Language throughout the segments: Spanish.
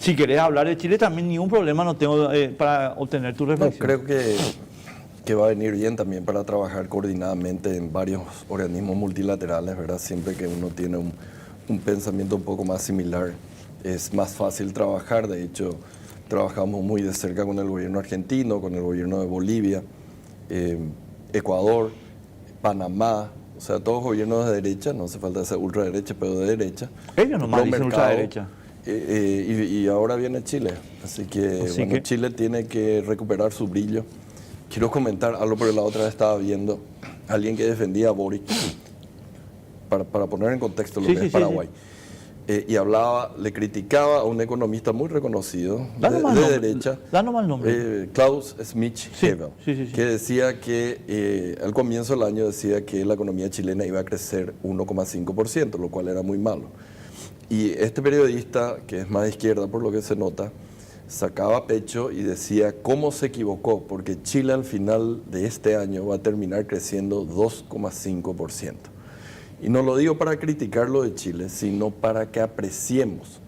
Si querés hablar de Chile también ningún problema no tengo para obtener tu No, reflexión. creo que va a venir bien también para trabajar coordinadamente en varios organismos multilaterales, ¿verdad? Siempre que uno tiene un pensamiento un poco más similar, es más fácil trabajar. De hecho, trabajamos muy de cerca con el gobierno argentino, con el gobierno de Bolivia, Ecuador, Panamá, o sea, todos gobiernos de derecha, no hace falta ser ultraderecha, pero de derecha. Ellos nomás dicen ultraderecha. Y ahora viene Chile, así que Chile tiene que recuperar su brillo. Quiero comentar algo, porque la otra vez estaba viendo a alguien que defendía a Boric, para poner en contexto lo que es Paraguay. Y le criticaba a un economista muy reconocido de derecha, Klaus Schmidt-Hebel, que decía que al comienzo del año decía que la economía chilena iba a crecer 1,5%, lo cual era muy malo. Y este periodista, que es más de izquierda por lo que se nota, sacaba pecho y decía cómo se equivocó, porque Chile al final de este año va a terminar creciendo 2,5%. Y no lo digo para criticar lo de Chile, sino para que apreciemos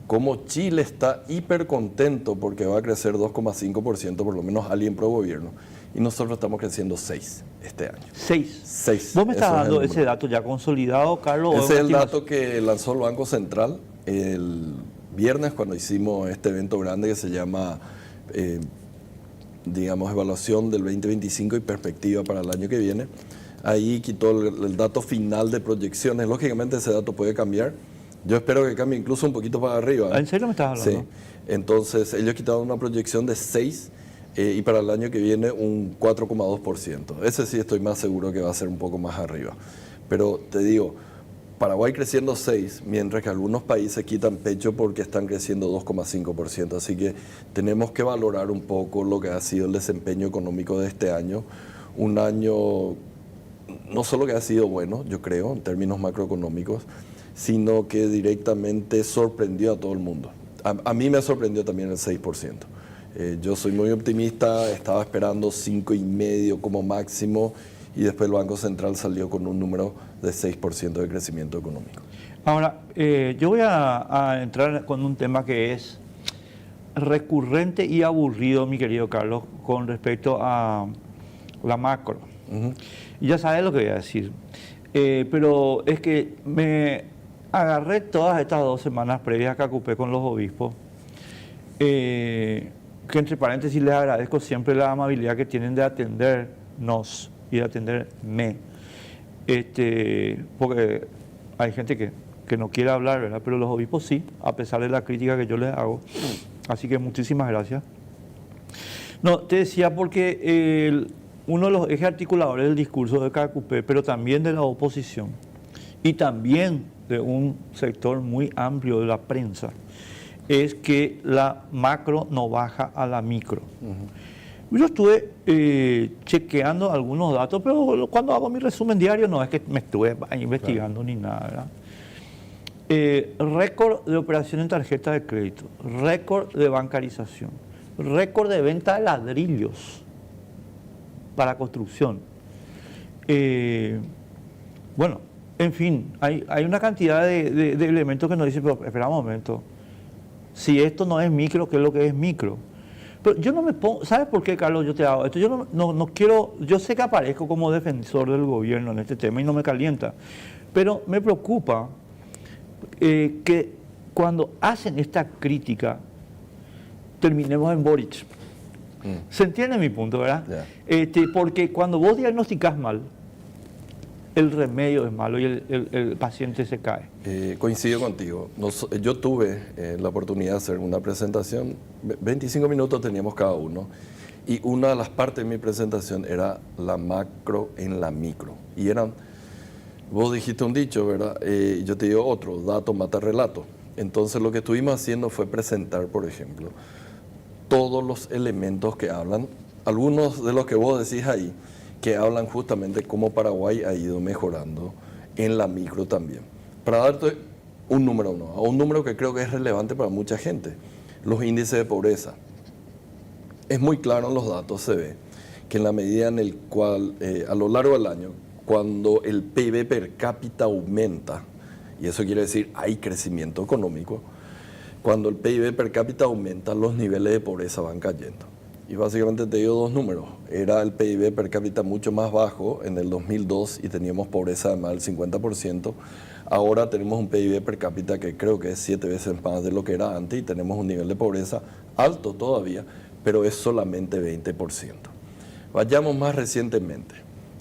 cómo Chile está hiper contento porque va a crecer 2,5%, por lo menos alguien pro gobierno, y nosotros estamos creciendo 6 este año. 6. ¿Vos me estás dando ese dato ya consolidado, Carlos? Ese es el dato que lanzó el Banco Central el viernes, cuando hicimos este evento grande que se llama, digamos, evaluación del 2025 y perspectiva para el año que viene. Ahí quitó el dato final de proyecciones. Lógicamente ese dato puede cambiar. Yo espero que cambie incluso un poquito para arriba. ¿En serio me estás hablando? Sí. Entonces ellos quitaron una proyección de 6 y para el año que viene un 4,2%. Ese sí estoy más seguro que va a ser un poco más arriba. Pero te digo, Paraguay creciendo 6, mientras que algunos países quitan pecho porque están creciendo 2,5%. Así que tenemos que valorar un poco lo que ha sido el desempeño económico de este año. Un año no solo que ha sido bueno, yo creo, en términos macroeconómicos, sino que directamente sorprendió a todo el mundo. A mí me sorprendió también el 6%. Yo soy muy optimista, estaba esperando 5,5% como máximo, y después el Banco Central salió con un número de 6% de crecimiento económico. Ahora, yo voy a entrar con un tema que es recurrente y aburrido, mi querido Carlos, con respecto a la macro. Y ya sabes lo que voy a decir. Pero es que me agarré todas estas 2 semanas previas que ocupé con los obispos, que entre paréntesis les agradezco siempre la amabilidad que tienen de atendernos y de atenderme. Porque hay gente que no quiere hablar, ¿verdad? Pero los obispos sí, a pesar de la crítica que yo les hago. Así que muchísimas gracias. No, te decía porque uno de los ejes articuladores del discurso de KQP, pero también de la oposición y también de un sector muy amplio de la prensa, es que la macro no baja a la micro. Yo estuve chequeando algunos datos, pero cuando hago mi resumen diario no es que me estuve investigando ni nada, ¿verdad? Récord de operación en tarjeta de crédito, récord de bancarización, récord de venta de ladrillos para construcción. Bueno, en fin, hay una cantidad de elementos que nos dicen, pero espera un momento, si esto no es micro, ¿qué es lo que es micro? Pero yo no me pongo, ¿sabes por qué, Carlos, yo te hago esto? Yo no quiero, yo sé que aparezco como defensor del gobierno en este tema y no me calienta, pero me preocupa que cuando hacen esta crítica terminemos en Boric. ¿Se entiende mi punto, verdad? Yeah. Porque cuando vos diagnosticás mal, el remedio es malo y el paciente se cae. Coincido contigo. Yo tuve la oportunidad de hacer una presentación, 25 minutos teníamos cada uno, y una de las partes de mi presentación era la macro en la micro. Y vos dijiste un dicho, ¿verdad? Yo te digo otro, dato mata relato. Entonces lo que estuvimos haciendo fue presentar, por ejemplo, todos los elementos que hablan, algunos de los que vos decís ahí, que hablan justamente cómo Paraguay ha ido mejorando en la micro también. Para darte un número que creo que es relevante para mucha gente, los índices de pobreza. Es muy claro en los datos, se ve que en la medida en el cual a lo largo del año, cuando el PIB per cápita aumenta, y eso quiere decir hay crecimiento económico, cuando el PIB per cápita aumenta, los niveles de pobreza van cayendo. Y básicamente te digo dos números. Era el PIB per cápita mucho más bajo en el 2002 y teníamos pobreza de más del 50%. Ahora tenemos un PIB per cápita que creo que es 7 veces más de lo que era antes y tenemos un nivel de pobreza alto todavía, pero es solamente 20%. Vayamos más recientemente.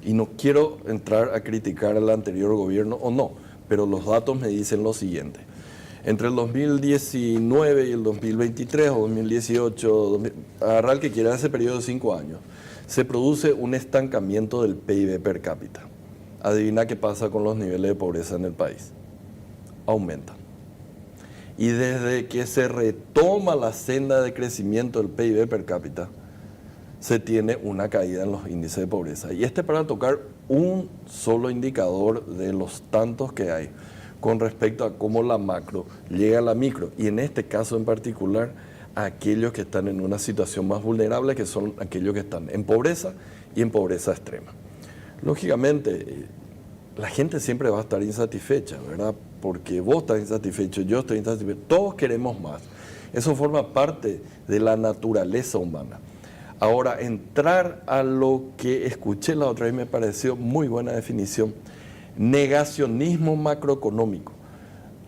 Y no quiero entrar a criticar al anterior gobierno o no, pero los datos me dicen lo siguiente. Entre el 2019 y el 2023 o 2018, agarrar el que quiera ese periodo de 5 años, se produce un estancamiento del PIB per cápita. Adivina qué pasa con los niveles de pobreza en el país. Aumentan. Y desde que se retoma la senda de crecimiento del PIB per cápita, se tiene una caída en los índices de pobreza. Y para tocar un solo indicador de los tantos que hay con respecto a cómo la macro llega a la micro. Y en este caso en particular, a aquellos que están en una situación más vulnerable, que son aquellos que están en pobreza y en pobreza extrema. Lógicamente, la gente siempre va a estar insatisfecha, ¿verdad? Porque vos estás insatisfecho, yo estoy insatisfecho, todos queremos más. Eso forma parte de la naturaleza humana. Ahora, entrar a lo que escuché la otra vez me pareció muy buena definición. Negacionismo macroeconómico,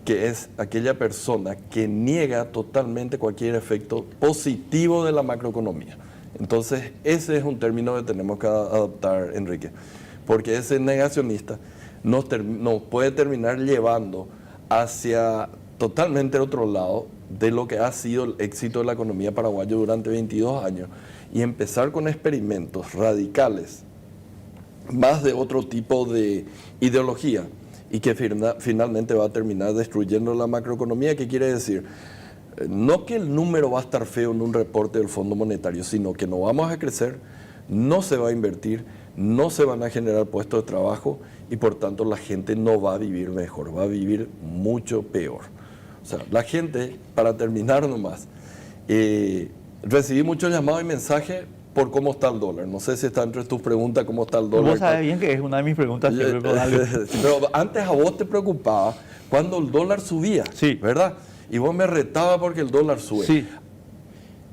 que es aquella persona que niega totalmente cualquier efecto positivo de la macroeconomía. Entonces, ese es un término que tenemos que adoptar, Enrique, porque ese negacionista nos puede terminar llevando hacia totalmente otro lado de lo que ha sido el éxito de la economía paraguaya durante 22 años y empezar con experimentos radicales, más de otro tipo de ideología y que finalmente va a terminar destruyendo la macroeconomía. ¿Qué quiere decir? No que el número va a estar feo en un reporte del Fondo Monetario, sino que no vamos a crecer, no se va a invertir, no se van a generar puestos de trabajo y por tanto la gente no va a vivir mejor, va a vivir mucho peor. O sea, la gente, para terminar nomás, recibí muchos llamados y mensajes por cómo está el dólar. No sé si está entre tus preguntas cómo está el dólar. Vos sabés bien que es una de mis preguntas. Pero antes a vos te preocupaba cuando el dólar subía, sí, ¿verdad? Y vos me retabas porque el dólar sube. Sí.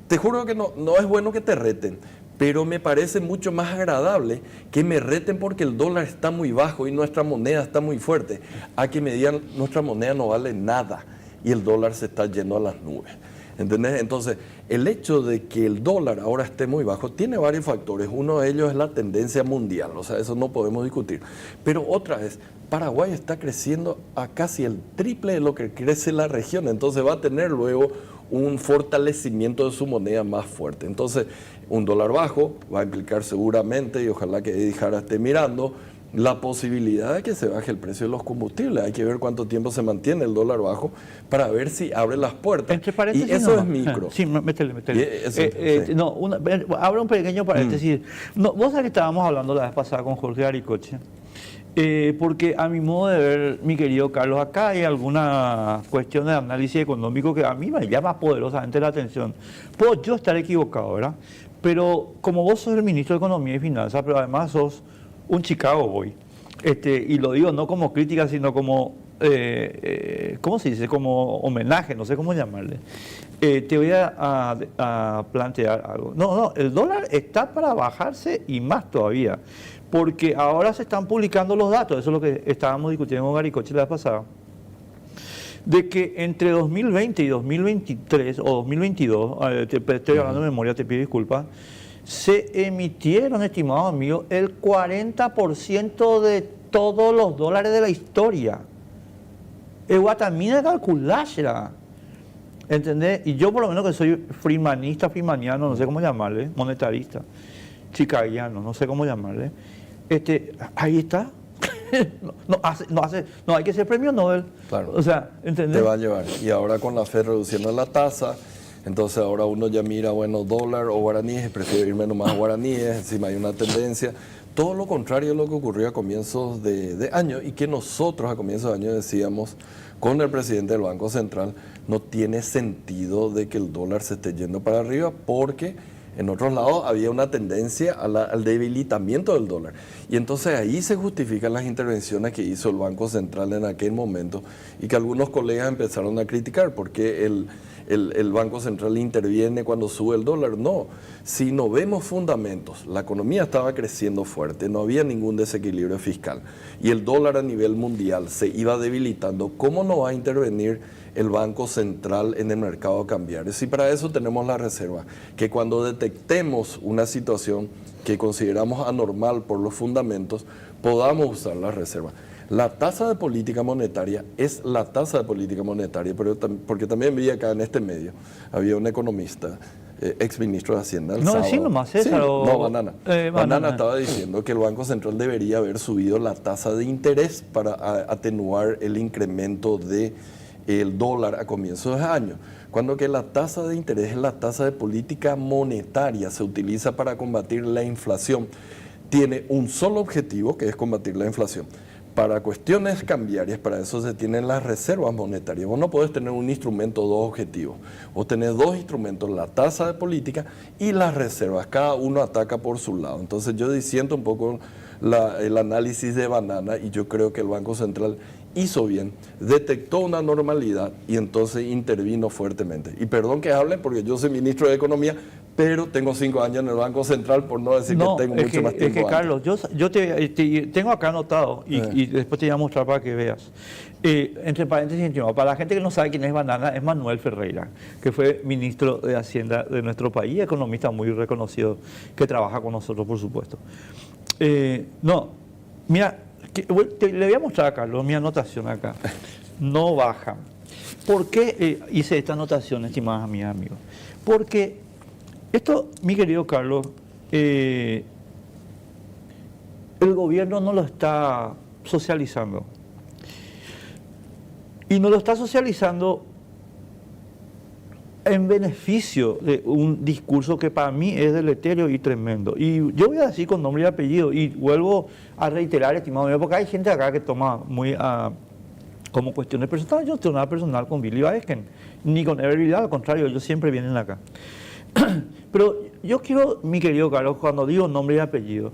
Te juro que no es bueno que te reten, pero me parece mucho más agradable que me reten porque el dólar está muy bajo y nuestra moneda está muy fuerte, a que me digan nuestra moneda no vale nada y el dólar se está yendo a las nubes. ¿Entendés? Entonces, el hecho de que el dólar ahora esté muy bajo tiene varios factores. Uno de ellos es la tendencia mundial, o sea, eso no podemos discutir. Pero otra vez, Paraguay está creciendo a casi el triple de lo que crece la región, entonces va a tener luego un fortalecimiento de su moneda más fuerte. Entonces, un dólar bajo va a implicar seguramente, y ojalá que Eddie Jara esté mirando, la posibilidad de que se baje el precio de los combustibles. Hay que ver cuánto tiempo se mantiene el dólar bajo para ver si abre las puertas. Y eso es micro. Sí, métele. Abra un pequeño paréntesis. No, vos sabés que estábamos hablando la vez pasada con Jorge Aricoche, porque a mi modo de ver, mi querido Carlos, acá hay alguna cuestión de análisis económico que a mí me llama poderosamente la atención. Puedo yo estar equivocado, ¿verdad? Pero como vos sos el ministro de Economía y Finanzas, pero además sos un Chicago Boy, y lo digo no como crítica, sino como, ¿cómo se dice? Como homenaje, no sé cómo llamarle. Te voy a plantear algo. No, el dólar está para bajarse y más todavía, porque ahora se están publicando los datos, eso es lo que estábamos discutiendo con Garicoche la vez pasada, de que entre 2020 y 2023, o 2022, estoy hablando de memoria, te pido disculpas, se emitieron, estimados amigos, el 40% de todos los dólares de la historia. El guatamina calculársela, ¿entendés? Y yo por lo menos que soy freemaniano, no sé cómo llamarle, monetarista, chicagiano, no sé cómo llamarle, ahí está. No hay que ser premio Nobel. Claro. O sea, ¿entendés? Te va a llevar. Y ahora con la Fed reduciendo la tasa, entonces ahora uno ya mira, bueno, dólar o guaraníes, prefiero irme nomás a guaraníes, encima hay una tendencia. Todo lo contrario de lo que ocurrió a comienzos de año y que nosotros a comienzos de año decíamos con el presidente del Banco Central, no tiene sentido de que el dólar se esté yendo para arriba porque en otros lados había una tendencia al debilitamiento del dólar. Y entonces ahí se justifican las intervenciones que hizo el Banco Central en aquel momento y que algunos colegas empezaron a criticar porque el Banco Central interviene cuando sube el dólar. No, si no vemos fundamentos, la economía estaba creciendo fuerte, no había ningún desequilibrio fiscal y el dólar a nivel mundial se iba debilitando, ¿cómo no va a intervenir el Banco Central en el mercado cambiario? Y para eso tenemos la reserva, que cuando detectemos una situación que consideramos anormal por los fundamentos, podamos usar la reserva. La tasa de política monetaria es la tasa de política monetaria, pero porque también vi acá en este medio, había un economista, ex ministro de Hacienda, el sábado. Sí, nomás, César. Sí, no, Banana. Banana estaba diciendo que el Banco Central debería haber subido la tasa de interés para atenuar el incremento del dólar a comienzos de año. Cuando que la tasa de interés es la tasa de política monetaria, se utiliza para combatir la inflación. Tiene un solo objetivo, que es combatir la inflación. Para cuestiones cambiarias, para eso se tienen las reservas monetarias. Vos no podés tener un instrumento, dos objetivos. Vos tenés dos instrumentos, la tasa de política y las reservas. Cada uno ataca por su lado. Entonces yo disiento un poco el análisis de Banana y yo creo que el Banco Central hizo bien, detectó una normalidad y entonces intervino fuertemente. Y perdón que hable porque yo soy ministro de Economía, pero tengo 5 años en el Banco Central, por no decir que tengo mucho más tiempo. Es que Carlos, yo tengo acá anotado y después te voy a mostrar para que veas. Entre paréntesis, para la gente que no sabe quién es Banana, es Manuel Ferreira, que fue ministro de Hacienda de nuestro país, economista muy reconocido, que trabaja con nosotros, por supuesto. Mira, le voy a mostrar a Carlos mi anotación acá. No baja. ¿Por qué hice esta anotación, estimadas amigas, amigos? Porque esto, mi querido Carlos, el gobierno no lo está socializando. Y no lo está socializando en beneficio de un discurso que para mí es deleterio y tremendo. Y yo voy a decir con nombre y apellido, y vuelvo a reiterar, estimado mío, porque hay gente acá que toma muy como cuestiones personales. Yo no tengo nada personal con Billy Baesken, ni con Ever Vidal, al contrario, ellos siempre vienen acá. Pero yo quiero, mi querido Carlos, cuando digo nombre y apellido,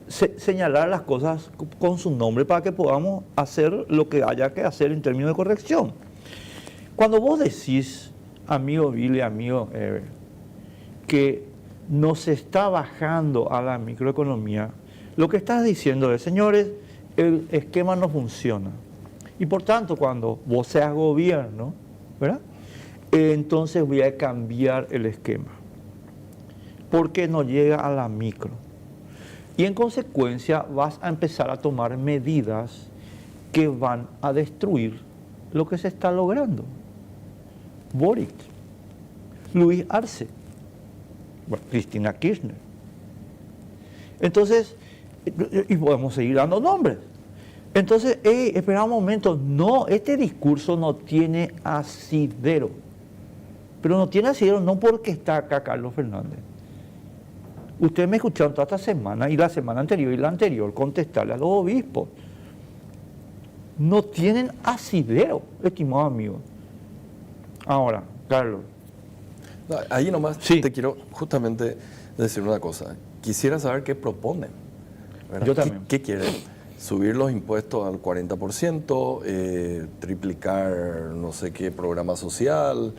señalar las cosas con su nombre para que podamos hacer lo que haya que hacer en términos de corrección. Cuando vos decís, amigo Billy, amigo Ever, que no se está bajando a la microeconomía, lo que estás diciendo es, señores, el esquema no funciona. Y por tanto, cuando vos seas gobierno, ¿verdad? Entonces voy a cambiar el esquema, porque no llega a la micro. Y en consecuencia vas a empezar a tomar medidas que van a destruir lo que se está logrando. Boric, Luis Arce, Cristina Kirchner. Entonces, y podemos seguir dando nombres. Entonces, espera un momento, no, este discurso no tiene asidero. Pero no tiene asidero no porque está acá Carlos Fernández. Ustedes me escucharon toda esta semana y la semana anterior y la anterior contestarle a los obispos. No tienen asidero, estimado amigo. Ahora, Carlos. Ahí nomás sí. Te quiero justamente decir una cosa. Quisiera saber qué proponen. ¿Verdad? Yo también. ¿Qué quieren? Subir los impuestos al 40%, triplicar no sé qué programa social,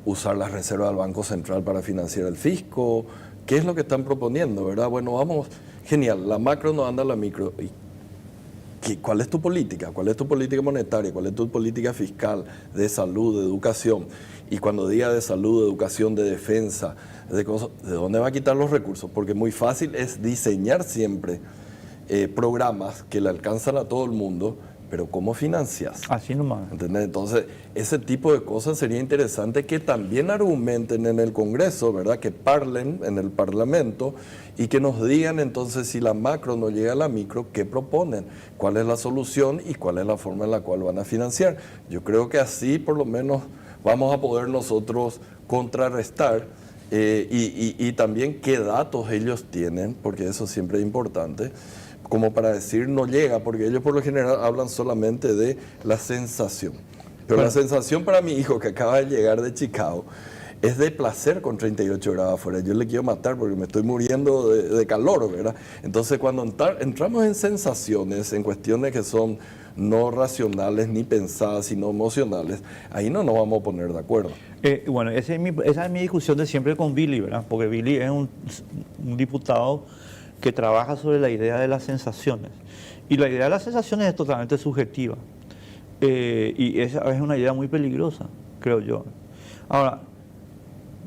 usar las reservas del Banco Central para financiar el fisco. ¿Qué es lo que están proponiendo, verdad? Bueno, vamos, genial, la macro no anda a la micro. ¿Cuál es tu política? ¿Cuál es tu política monetaria? ¿Cuál es tu política fiscal, de salud, de educación? Y cuando diga de salud, de educación, de defensa, de cosas, ¿de dónde va a quitar los recursos? Porque muy fácil es diseñar siempre programas que le alcanzan a todo el mundo, pero ¿cómo financias? Así nomás. ¿Entendés? Entonces, ese tipo de cosas sería interesante que también argumenten en el Congreso, ¿verdad? Que parlen en el Parlamento y que nos digan entonces si la macro no llega a la micro, ¿qué proponen? ¿Cuál es la solución y cuál es la forma en la cual van a financiar? Yo creo que así por lo menos vamos a poder nosotros contrarrestar y también qué datos ellos tienen, porque eso siempre es importante, como para decir no llega, porque ellos por lo general hablan solamente de la sensación. Pero la sensación para mi hijo que acaba de llegar de Chicago es de placer con 38 grados afuera. Yo le quiero matar porque me estoy muriendo de calor, ¿verdad? Entonces cuando entramos en sensaciones, en cuestiones que son no racionales ni pensadas, sino emocionales, ahí no nos vamos a poner de acuerdo. Bueno, esa es mi discusión de siempre con Billy, ¿verdad? Porque Billy es un diputado que trabaja sobre la idea de las sensaciones. Y la idea de las sensaciones es totalmente subjetiva. Y esa es una idea muy peligrosa, creo yo. Ahora,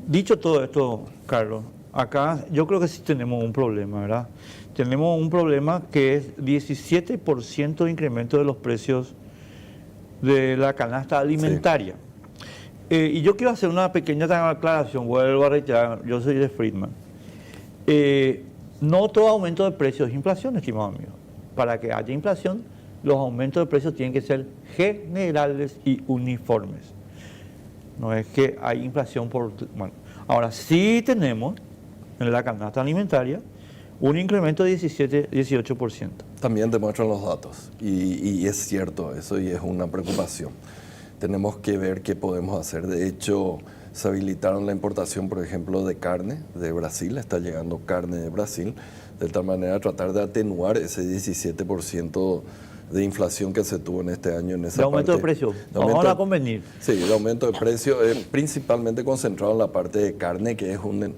dicho todo esto, Carlos, acá yo creo que sí tenemos un problema, ¿verdad? Tenemos un problema que es 17% de incremento de los precios de la canasta alimentaria. Sí. Y yo quiero hacer una pequeña aclaración, vuelvo a reiterar, yo soy de Friedman. No todo aumento de precios es inflación, estimado amigo. Para que haya inflación, los aumentos de precios tienen que ser generales y uniformes. No es que hay inflación por... Bueno, ahora sí tenemos en la canasta alimentaria un incremento de 18%. También demuestran los datos y es cierto eso y es una preocupación. Tenemos que ver qué podemos hacer. De hecho, se habilitaron la importación, por ejemplo, de carne de Brasil, está llegando carne de Brasil, de tal manera tratar de atenuar ese 17% de inflación que se tuvo en este año en esa de aumento de precios. Vamos a convenir. Sí, el aumento de precios principalmente concentrado en la parte de carne, que es un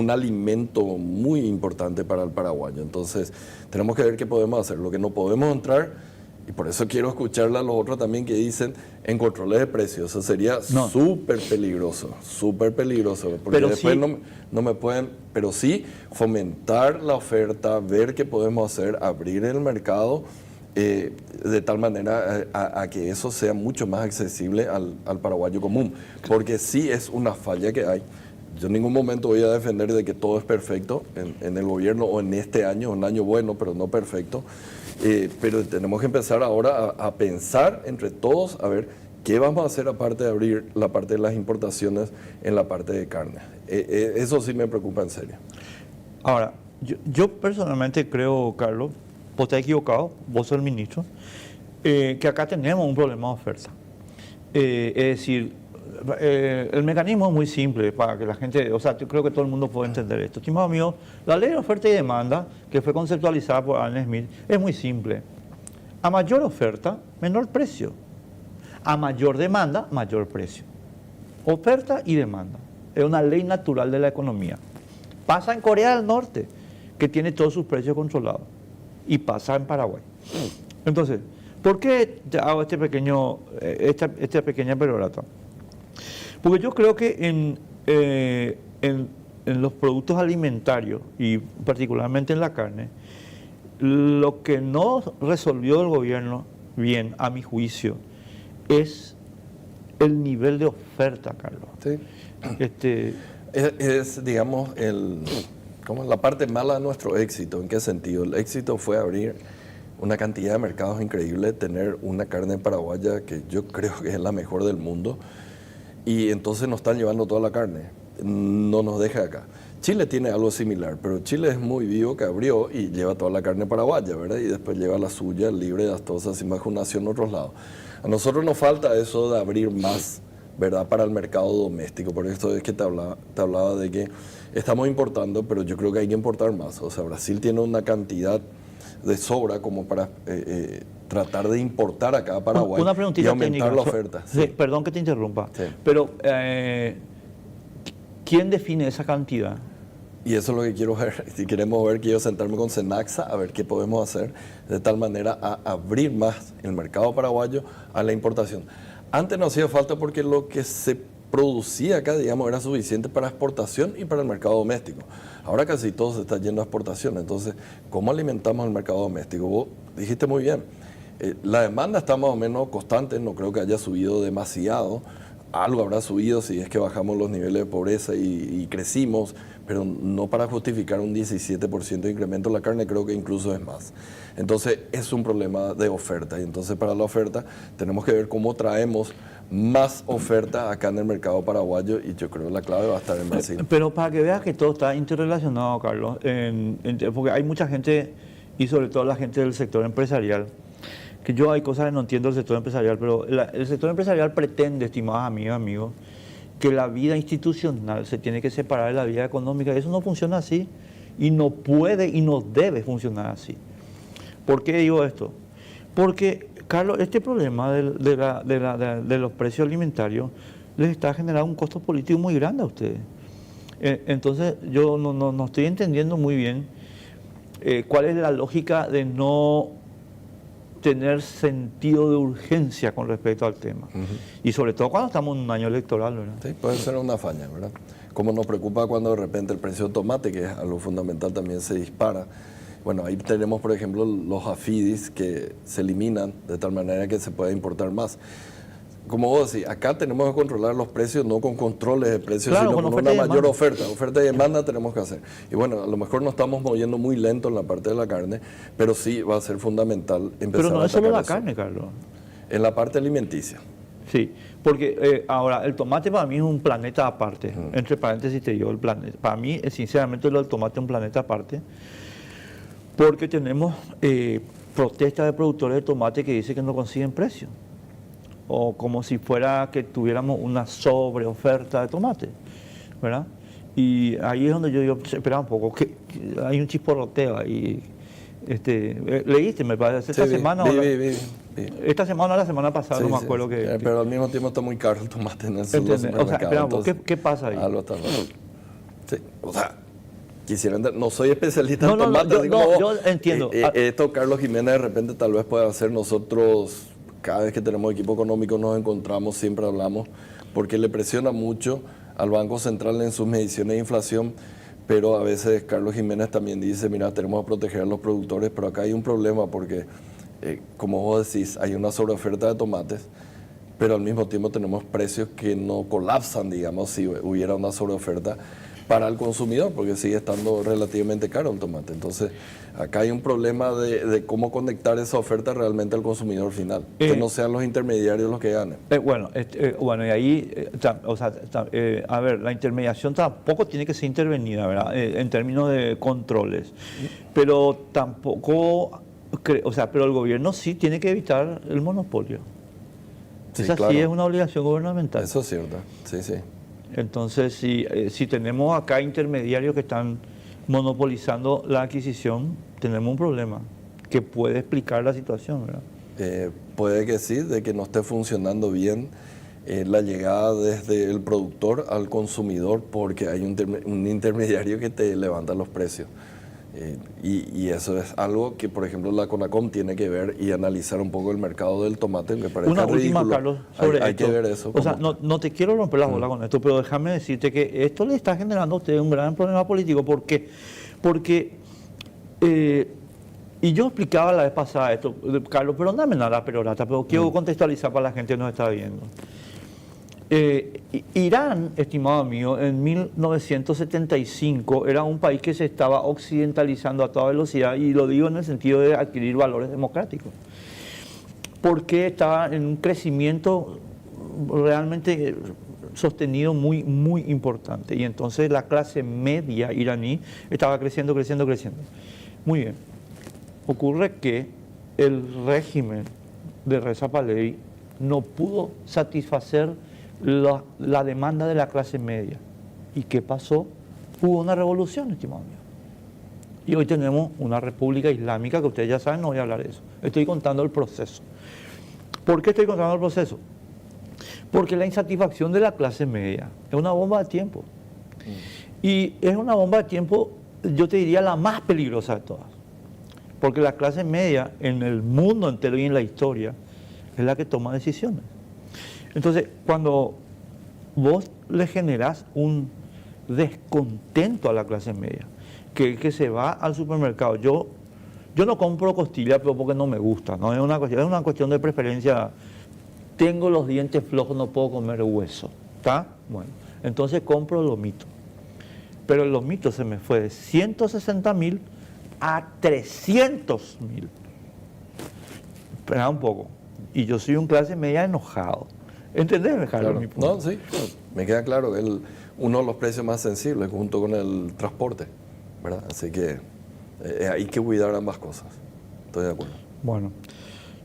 alimento muy importante para el paraguayo. Entonces, tenemos que ver qué podemos hacer. Lo que no podemos entrar, y por eso quiero escucharle a los otros también que dicen en controles de precios. Eso sería súper peligroso, porque pero después sí, no me pueden, pero sí fomentar la oferta, ver qué podemos hacer, abrir el mercado de tal manera a que eso sea mucho más accesible al paraguayo común, porque sí es una falla que hay. Yo en ningún momento voy a defender de que todo es perfecto en el gobierno o en este año, un año bueno, pero no perfecto. Pero tenemos que empezar ahora a pensar entre todos, a ver qué vamos a hacer aparte de abrir la parte de las importaciones en la parte de carne. Eso sí me preocupa en serio. Ahora, yo personalmente creo, Carlos, vos estás equivocado, vos sos el ministro, que acá tenemos un problema de oferta. Es decir, el mecanismo es muy simple para que la gente, o sea, yo creo que todo el mundo puede entender esto. Estimado mío, la ley de oferta y demanda, que fue conceptualizada por Alan Smith, es muy simple. A mayor oferta, menor precio. A mayor demanda, mayor precio. Oferta y demanda. Es una ley natural de la economía. Pasa en Corea del Norte, que tiene todos sus precios controlados. Y pasa en Paraguay. Entonces, ¿por qué hago esta pequeña perorata? Porque yo creo que en los productos alimentarios y particularmente en la carne, lo que no resolvió el gobierno bien, a mi juicio, es el nivel de oferta, Carlos. Sí. Es digamos, como la parte mala de nuestro éxito. ¿En qué sentido? El éxito fue abrir una cantidad de mercados increíble, tener una carne paraguaya que yo creo que es la mejor del mundo. Y entonces nos están llevando toda la carne, no nos deja acá. Chile tiene algo similar, pero Chile es muy vivo, que abrió y lleva toda la carne paraguaya, ¿verdad? Y después lleva la suya, libre de astosas y vacunación en otros lados. A nosotros nos falta eso de abrir más, ¿verdad? Para el mercado doméstico. Por esto es que te hablaba de que estamos importando, pero yo creo que hay que importar más. O sea, Brasil tiene una cantidad de sobra como para tratar de importar acá a Paraguay y aumentar técnica, la oferta. Sí. Perdón que te interrumpa, sí. Pero ¿quién define esa cantidad? Y eso es lo que quiero ver. Si queremos ver, quiero sentarme con Senaxa a ver qué podemos hacer de tal manera a abrir más el mercado paraguayo a la importación. Antes no hacía falta porque lo que se producía acá, digamos, era suficiente para exportación y para el mercado doméstico. Ahora casi todo se está yendo a exportación. Entonces, ¿cómo alimentamos el mercado doméstico? Vos dijiste muy bien. La demanda está más o menos constante, no creo que haya subido demasiado. Algo habrá subido si es que bajamos los niveles de pobreza y crecimos, pero no para justificar un 17% de incremento en la carne, creo que incluso es más. Entonces es un problema de oferta y entonces para la oferta tenemos que ver cómo traemos más oferta acá en el mercado paraguayo y yo creo que la clave va a estar en Brasil. Pero para que veas que todo está interrelacionado, Carlos, porque hay mucha gente y sobre todo la gente del sector empresarial, que yo hay cosas que no entiendo del sector empresarial, pero el sector empresarial pretende, estimados amigos, que la vida institucional se tiene que separar de la vida económica. Eso no funciona así y no puede y no debe funcionar así. ¿Por qué digo esto? Porque, Carlos, este problema de los precios alimentarios les está generando un costo político muy grande a ustedes. Entonces, yo no estoy entendiendo muy bien cuál es la lógica de no tener sentido de urgencia con respecto al tema. Y sobre todo cuando estamos en un año electoral, ¿verdad? Sí, puede ser una faña, ¿verdad? Como nos preocupa cuando de repente el precio del tomate, que es algo fundamental, también se dispara. Bueno, ahí tenemos, por ejemplo, los afidis que se eliminan de tal manera que se pueda importar más. Como vos decís, acá tenemos que controlar los precios, no con controles de precios, claro, sino con una mayor oferta y demanda tenemos que hacer. Y bueno, a lo mejor nos estamos moviendo muy lento en la parte de la carne, pero sí va a ser fundamental empezar a Pero no es solo la eso. carne, Carlos. En la parte alimenticia. Sí, porque ahora el tomate para mí es un planeta aparte. Entre paréntesis te digo, el planeta. Para mí, sinceramente, el tomate es un planeta aparte, porque tenemos protestas de productores de tomate que dicen que no consiguen precio. O como si fuera que tuviéramos una sobreoferta de tomate, ¿verdad? Y ahí es donde yo digo, espera un poco, que hay un chisporroteo ahí. Leíste, me parece, esta semana. Vi. Esta semana o la semana pasada, no me acuerdo que. Pero al mismo tiempo está muy caro el tomate en el supermercado. O sea, espera un poco, ¿qué pasa ahí? Algo está raro. Sí, o sea, quisiera entender, no soy especialista en tomate. Yo entiendo. Esto Carlos Jiménez de repente tal vez pueda hacer nosotros. Cada vez que tenemos equipo económico nos encontramos, siempre hablamos, porque le presiona mucho al Banco Central en sus mediciones de inflación, pero a veces Carlos Jiménez también dice, mira, tenemos que proteger a los productores, pero acá hay un problema porque, como vos decís, hay una sobreoferta de tomates, pero al mismo tiempo tenemos precios que no colapsan, digamos, si hubiera una sobreoferta para el consumidor, porque sigue estando relativamente caro el tomate. Entonces, acá hay un problema de cómo conectar esa oferta realmente al consumidor final, que no sean los intermediarios los que ganen. Bueno, y ahí, a ver, la intermediación tampoco tiene que ser intervenida, ¿verdad? En términos de controles, pero tampoco, pero el gobierno sí tiene que evitar el monopolio. Sí, Esa claro. Sí es una obligación gubernamental. Eso es cierto, sí. Entonces, si tenemos acá intermediarios que están monopolizando la adquisición, tenemos un problema que puede explicar la situación, ¿verdad? Puede que sí, de que no esté funcionando bien la llegada desde el productor al consumidor, porque hay un intermediario que te levanta los precios. Y eso es algo que, por ejemplo, la CONACOM tiene que ver y analizar un poco el mercado del tomate, me parece Una última, ridículo. Carlos, sobre hay esto. que ver eso. O sea, no te quiero romper la bola con esto, pero déjame decirte que esto le está generando a usted un gran problema político. ¿Por qué? Porque, y yo explicaba la vez pasada esto, Carlos, pero dame nada la perorata, pero quiero contextualizar para la gente que nos está viendo. Irán, estimado mío, en 1975 era un país que se estaba occidentalizando a toda velocidad, y lo digo en el sentido de adquirir valores democráticos, porque estaba en un crecimiento realmente sostenido muy importante, y entonces la clase media iraní estaba creciendo. Muy bien. Ocurre que el régimen de Reza Pahlavi no pudo satisfacer la demanda de la clase media. ¿Y qué pasó? Hubo una revolución, estimado mío. Y hoy tenemos una república islámica, que ustedes ya saben, no voy a hablar de eso. Estoy contando el proceso. ¿Por qué estoy contando el proceso? Porque la insatisfacción de la clase media es una bomba de tiempo. Y es una bomba de tiempo, yo te diría, la más peligrosa de todas. Porque la clase media en el mundo entero y en la historia es la que toma decisiones. Entonces, cuando vos le generás un descontento a la clase media, que se va al supermercado, yo no compro costilla, pero porque no me gusta, no es una cuestión de preferencia. Tengo los dientes flojos, no puedo comer hueso, ¿está? Bueno, entonces compro lomito. Pero el lomito se me fue de 160.000 a 300.000. Espera un poco. Y yo soy un clase media enojado. ¿Entendés, Carlos? Claro. No, sí, me queda claro. Uno de los precios más sensibles junto con el transporte, ¿verdad? Así que hay que cuidar ambas cosas. Estoy de acuerdo. Bueno.